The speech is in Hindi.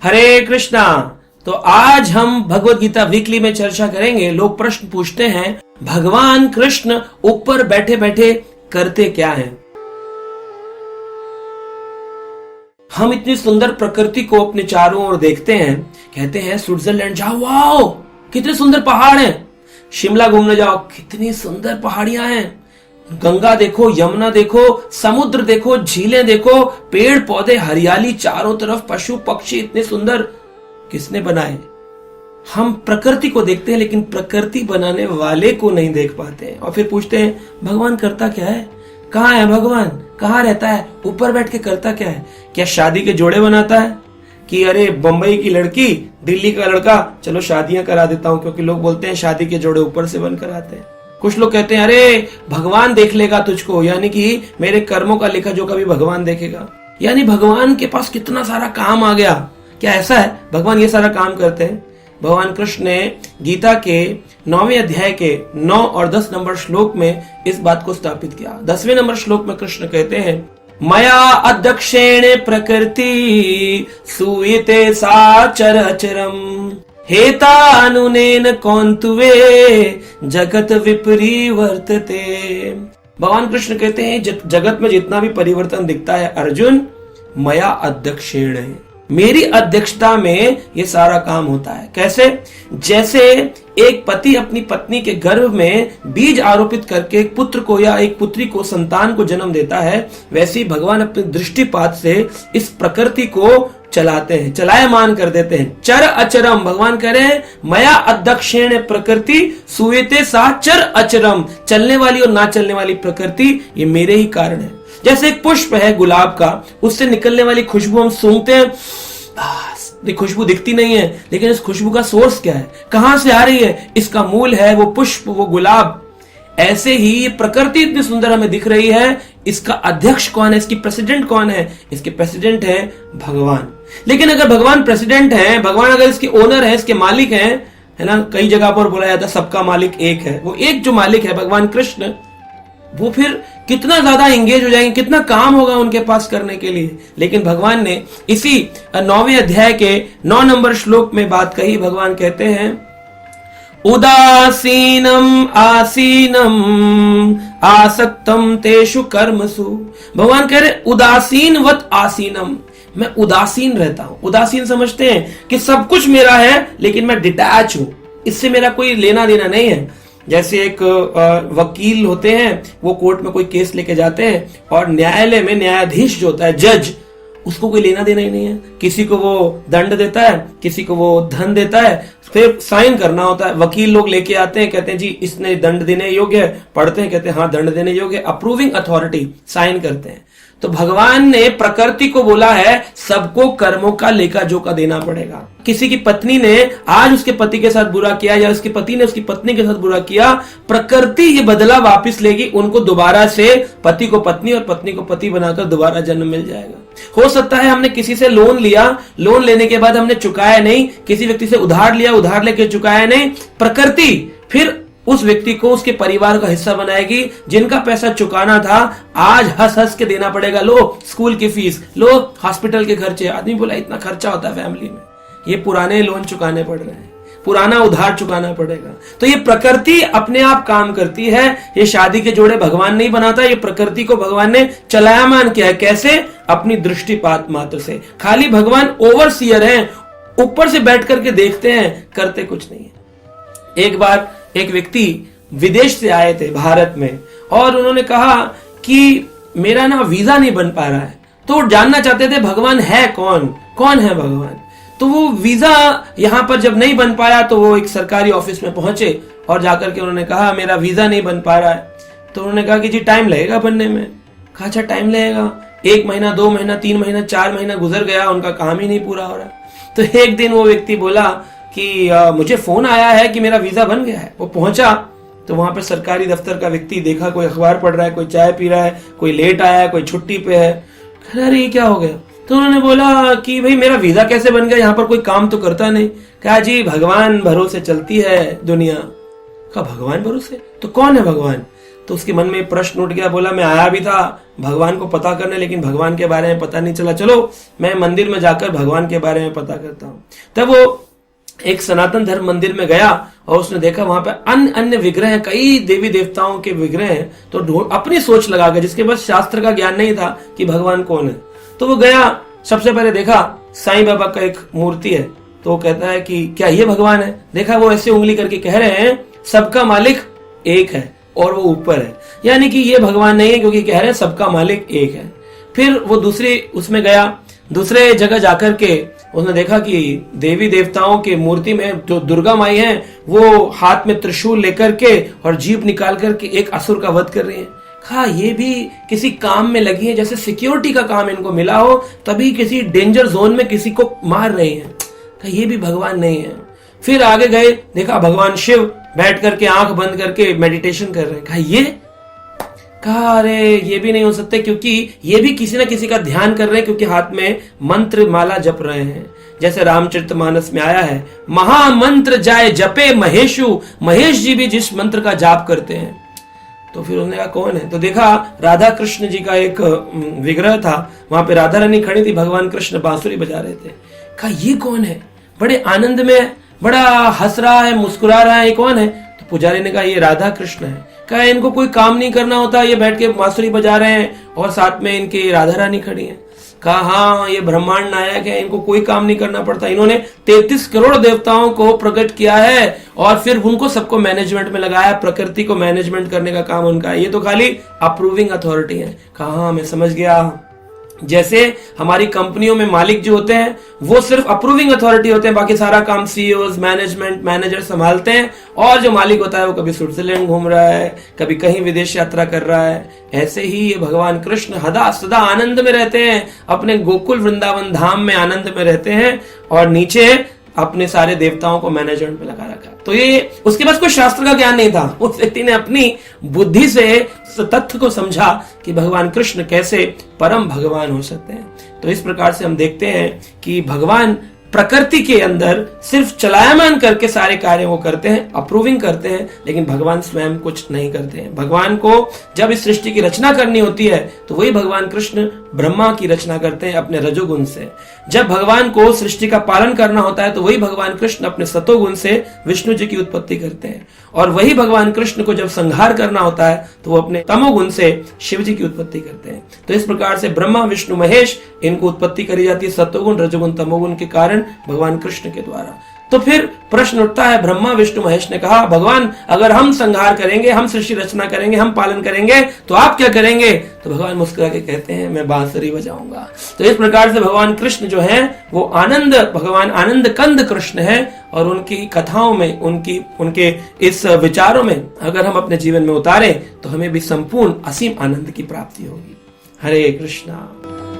हरे कृष्णा। तो आज हम भगवत गीता वीकली में चर्चा करेंगे। लोग प्रश्न पूछते हैं भगवान कृष्ण ऊपर बैठे बैठे करते क्या हैं। हम इतनी सुंदर प्रकृति को अपने चारों ओर देखते हैं, कहते हैं स्विट्जरलैंड जाओ, वाओ कितने सुंदर पहाड़ हैं। शिमला घूमने जाओ, कितनी सुंदर पहाड़ियां हैं। गंगा देखो, यमुना देखो, समुद्र देखो, झीलें देखो, पेड़ पौधे, हरियाली चारों तरफ, पशु पक्षी इतने सुंदर। किसने बनाए? हम प्रकृति को देखते हैं लेकिन प्रकृति बनाने वाले को नहीं देख पाते हैं। और फिर पूछते हैं भगवान करता क्या है, कहाँ है भगवान, कहाँ रहता है, ऊपर बैठ के करता क्या है? क्या शादी के जोड़े बनाता है कि अरे बंबई की लड़की दिल्ली का लड़का, चलो शादियां करा देता हूं, क्योंकि लोग बोलते हैं शादी के जोड़े ऊपर से बनकर आते हैं। कुछ लोग कहते हैं अरे भगवान देख लेगा तुझको, यानी कि मेरे कर्मों का लेखा जोखा भी भगवान देखेगा। यानी भगवान के पास कितना सारा काम आ गया। क्या ऐसा है भगवान ये सारा काम करते हैं? भगवान कृष्ण ने गीता के 9वें अध्याय के 9 और 10 नंबर श्लोक में इस बात को स्थापित किया। 10वें नंबर श्लोक में कृष्ण कहते हैं मया अध्यक्षेण प्रकृति सूयते सा चरचरम हेतानुनेन कौन्तुवे जगत विपरिवर्तते। भगवान कृष्ण कहते हैं जगत में जितना भी परिवर्तन दिखता है अर्जुन, मया अध्यक्षेण, मेरी अध्यक्षता में ये सारा काम होता है। कैसे? जैसे एक पति अपनी पत्नी के गर्भ में बीज आरोपित करके एक पुत्र को या एक पुत्री को, संतान को जन्म देता है, वैसे ही भगवान अपने दृष्टिपात से इस प्रकृति को चलाते हैं, चलायमान कर देते हैं। चर अचरम, भगवान कह रहे हैं मया अध्यक्षेण प्रकृति सूयते सा चर अचरम, चलने वाली और ना चलने वाली प्रकृति ये मेरे ही कारण है। जैसे एक पुष्प है गुलाब का, उससे निकलने वाली खुशबू हम सूंघते हैं, खुशबू दिखती नहीं है, लेकिन इस खुशबू का सोर्स क्या है, कहां से आ रही है? इसका मूल है वो पुष्प, वो गुलाब। ऐसे ही ये प्रकृति इतनी सुंदर हमें दिख रही है, इसका अध्यक्ष कौन है, इसकी प्रेसिडेंट कौन है? इसके प्रेसिडेंट है भगवान। लेकिन अगर भगवान प्रेसिडेंट है, भगवान अगर इसके ओनर है, इसके मालिक हैं, है ना, कई जगह पर बोला जाता है सबका मालिक एक है, वो एक जो मालिक है भगवान कृष्ण, वो फिर कितना ज्यादा एंगेज हो जाएंगे, कितना काम होगा उनके पास करने के लिए। लेकिन भगवान ने इसी 9वें अध्याय के 9 नंबर श्लोक में बात कही। भगवान कहते हैं उदासीनम आसीनम आसक्तम तेषु कर्मसु। भगवान कह रहे उदासीनवत आसीनम, मैं उदासीन रहता हूं। उदासीन समझते हैं कि सब कुछ मेरा है लेकिन मैं डिटैच हूं, इससे मेरा कोई लेना देना नहीं है। जैसे एक वकील होते हैं, वो कोर्ट में कोई केस लेके जाते हैं और न्यायालय में न्यायाधीश जो होता है, जज, उसको कोई लेना देना ही नहीं है। किसी को वो दंड देता है, किसी को वो धन देता है, फिर साइन करना होता है। वकील लोग लेके आते हैं, कहते हैं जी इसने दंड देने योग्य है, पढ़ते हैं, कहते हैं हाँ दंड देने योग्य, अप्रूविंग अथॉरिटी, साइन करते हैं। तो भगवान ने प्रकृति को बोला है सबको कर्मों का लेखा जोखा देना पड़ेगा। किसी की पत्नी ने आज उसके पति के साथ बुरा किया या उसकी पति ने उसकी पत्नी के साथ बुरा किया, प्रकृति ये बदला वापस लेगी, उनको दोबारा से पति को पत्नी और पत्नी को पति बनाकर दोबारा जन्म मिल जाएगा। हो सकता है हमने किसी से लोन लिया, लोन लेने के बाद हमने चुकाया नहीं, किसी व्यक्ति से उधार लिया, उधार लेके चुकाया नहीं, प्रकृति फिर उस व्यक्ति को उसके परिवार का हिस्सा बनाएगी। जिनका पैसा चुकाना था आज हंस हंस के देना पड़ेगा, लो स्कूल की फीस, लो हॉस्पिटल के खर्चे। आदमी बोला इतना खर्चा होता है फैमिली में, ये पुराने लोन चुकाने पड़ रहे हैं, पुराना उधार चुकाना पड़ेगा। तो ये प्रकृति अपने आप काम करती है। ये शादी के जोड़े भगवान नहीं बनाता, ये प्रकृति को भगवान ने चलायमान किया है। कैसे? अपनी दृष्टिपात मात्र से। खाली भगवान ओवरसीयर हैं, ऊपर से बैठ करके देखते हैं, करते कुछ नहीं है। एक बार एक व्यक्ति विदेश से आए थे भारत में और उन्होंने कहा कि मेरा ना वीजा नहीं बन पा रहा है, तो जानना चाहते थे भगवान है कौन, कौन है भगवान। तो वो वीजा यहां पर जब नहीं बन पाया तो वो एक सरकारी ऑफिस में पहुंचे और जाकर के उन्होंने कहा मेरा वीजा नहीं बन पा रहा है। तो उन्होंने कहा कि जी टाइम लगेगा बनने में। कहा अच्छा टाइम लगेगा, 1 महीना 2 महीना 3 महीना 4 महीना गुजर गया, उनका काम ही नहीं पूरा हो रहा। तो एक दिन वो व्यक्ति बोला कि मुझे फोन आया है कि मेरा वीजा बन गया है। वो पहुंचा तो वहां पर सरकारी दफ्तर का व्यक्ति देखा, कोई अखबार पढ़ रहा है, कोई चाय पी रहा है, कोई लेट आया है, कोई छुट्टी पे है। अरे ये क्या हो गया? तो उन्होंने बोला कि भाई मेरा वीजा कैसे बन गया, यहाँ पर कोई काम तो करता नहीं। कहा जी भगवान भरोसे चलती है दुनिया। कहा भगवान भरोसे? तो कौन है भगवान? तो उसके मन में प्रश्न उठ गया, बोला मैं आया भी था भगवान को पता करने, लेकिन भगवान के बारे में पता नहीं चला, चलो मैं मंदिर में जाकर भगवान के बारे में पता करता हूँ। तब वो एक सनातन धर्म मंदिर में गया और उसने देखा वहां पे अन्य अन्य विग्रह हैं, कई देवी देवताओं के विग्रह हैं। तो अपनी सोच लगा गया, जिसके पास शास्त्र का ज्ञान नहीं था कि भगवान कौन है, तो वो गया, सबसे पहले देखा साईं बाबा का एक मूर्ति है, तो वो कहता है कि क्या ये भगवान है? देखा वो ऐसे उंगली करके कह रहे हैं सबका मालिक एक है और वो ऊपर है, यानी कि ये भगवान नहीं है, क्योंकि कह रहे हैं सबका मालिक एक है। फिर वो दूसरी उसमें गया, दूसरे जगह जाकर के उसने देखा कि देवी देवताओं के मूर्ति में जो दुर्गा माई है वो हाथ में त्रिशूल लेकर के और जीभ निकाल करके एक असुर का वध कर रही है। हाँ, ये भी किसी काम में लगी है, जैसे सिक्योरिटी का काम इनको मिला हो, तभी किसी डेंजर जोन में किसी को मार रही है। ये भी भगवान नहीं है। फिर आगे गए, देखा भगवान शिव बैठ करके आंख बंद करके मेडिटेशन कर रहे हैं। कहा अरे ये भी नहीं हो सकते, क्योंकि ये भी किसी ना किसी का ध्यान कर रहे हैं, क्योंकि हाथ में मंत्र माला जप रहे हैं। जैसे रामचरितमानस में आया है, महामंत्र जाए जपे महेशु, महेश जी भी जिस मंत्र का जाप करते हैं। तो फिर उन्होंने कहा कौन है? तो देखा राधा कृष्ण जी का एक विग्रह था, वहां पे राधा रानी खड़ी थी, भगवान कृष्ण बांसुरी बजा रहे थे। कहा ये कौन है? बड़े आनंद में, बड़ा हंस रहा है, मुस्कुरा रहा है, ये कौन है? तो पुजारी ने कहा ये राधा कृष्ण है। कहा इनको कोई काम नहीं करना होता, ये बैठ के बांसुरी बजा रहे हैं और साथ में इनकी राधा रानी खड़ी है। कहा हाँ, ये ब्रह्मांड नायक है, इनको कोई काम नहीं करना पड़ता, इन्होंने 33 करोड़ देवताओं को प्रकट किया है और फिर उनको सबको मैनेजमेंट में लगाया, प्रकृति को मैनेजमेंट करने का काम उनका है, ये तो खाली अप्रूविंग अथॉरिटी है। कहा हाँ मैं समझ गया। जैसे हमारी कंपनियों में मालिक जो होते हैं वो सिर्फ अप्रूविंग अथॉरिटी होते हैं, बाकी सारा काम सीईओज, मैनेजमेंट, मैनेजर संभालते हैं, और जो मालिक होता है वो कभी स्विट्जरलैंड घूम रहा है, कभी कहीं विदेश यात्रा कर रहा है। ऐसे ही ये भगवान कृष्ण सदा आनंद में रहते हैं, अपने गोकुल वृंदावन धाम में आनंद में रहते हैं, और नीचे अपने सारे देवताओं को मैनेजमेंट में लगा रखा। तो ये उसके पास कोई शास्त्र का ज्ञान नहीं था, उस व्यक्ति ने अपनी बुद्धि से तथ्य को समझा कि भगवान कृष्ण कैसे परम भगवान हो सकते हैं। तो इस प्रकार से हम देखते हैं कि भगवान प्रकृति के अंदर सिर्फ चलायमान करके सारे कार्य वो करते हैं, अप्रूविंग करते हैं, लेकिन भगवान स्वयं कुछ नहीं करते हैं। भगवान को जब इस सृष्टि की रचना करनी होती है तो वही भगवान कृष्ण ब्रह्मा की रचना करते हैं अपने रजोगुण से। जब भगवान को सृष्टि का पालन करना होता है तो वही भगवान कृष्ण अपने सतोगुण से विष्णु जी की उत्पत्ति करते हैं, और वही भगवान कृष्ण को जब संहार करना होता है तो वो अपने तमोगुण से शिव जी की उत्पत्ति करते हैं। तो इस प्रकार से ब्रह्मा विष्णु महेश इनको उत्पत्ति करी जाती है सतोगुण रजोगुण तमोगुण के कारण भगवान कृष्ण के द्वारा। तो फिर प्रश्न उठता है, ब्रह्मा विष्णु महेश ने कहा भगवान अगर हम संहार करेंगे, हम सृष्टि रचना करेंगे, हम पालन करेंगे, तो आप क्या करेंगे? तो भगवान मुस्कुरा के कहते हैं मैं बांसुरी बजाऊंगा। तो इस प्रकार से भगवान कृष्ण जो है वो आनंद, भगवान आनंद कंद कृष्ण है, और उनकी कथाओं में, उनके इस विचारों में अगर हम अपने जीवन में उतारे तो हमें भी संपूर्ण असीम आनंद की प्राप्ति होगी। हरे कृष्णा।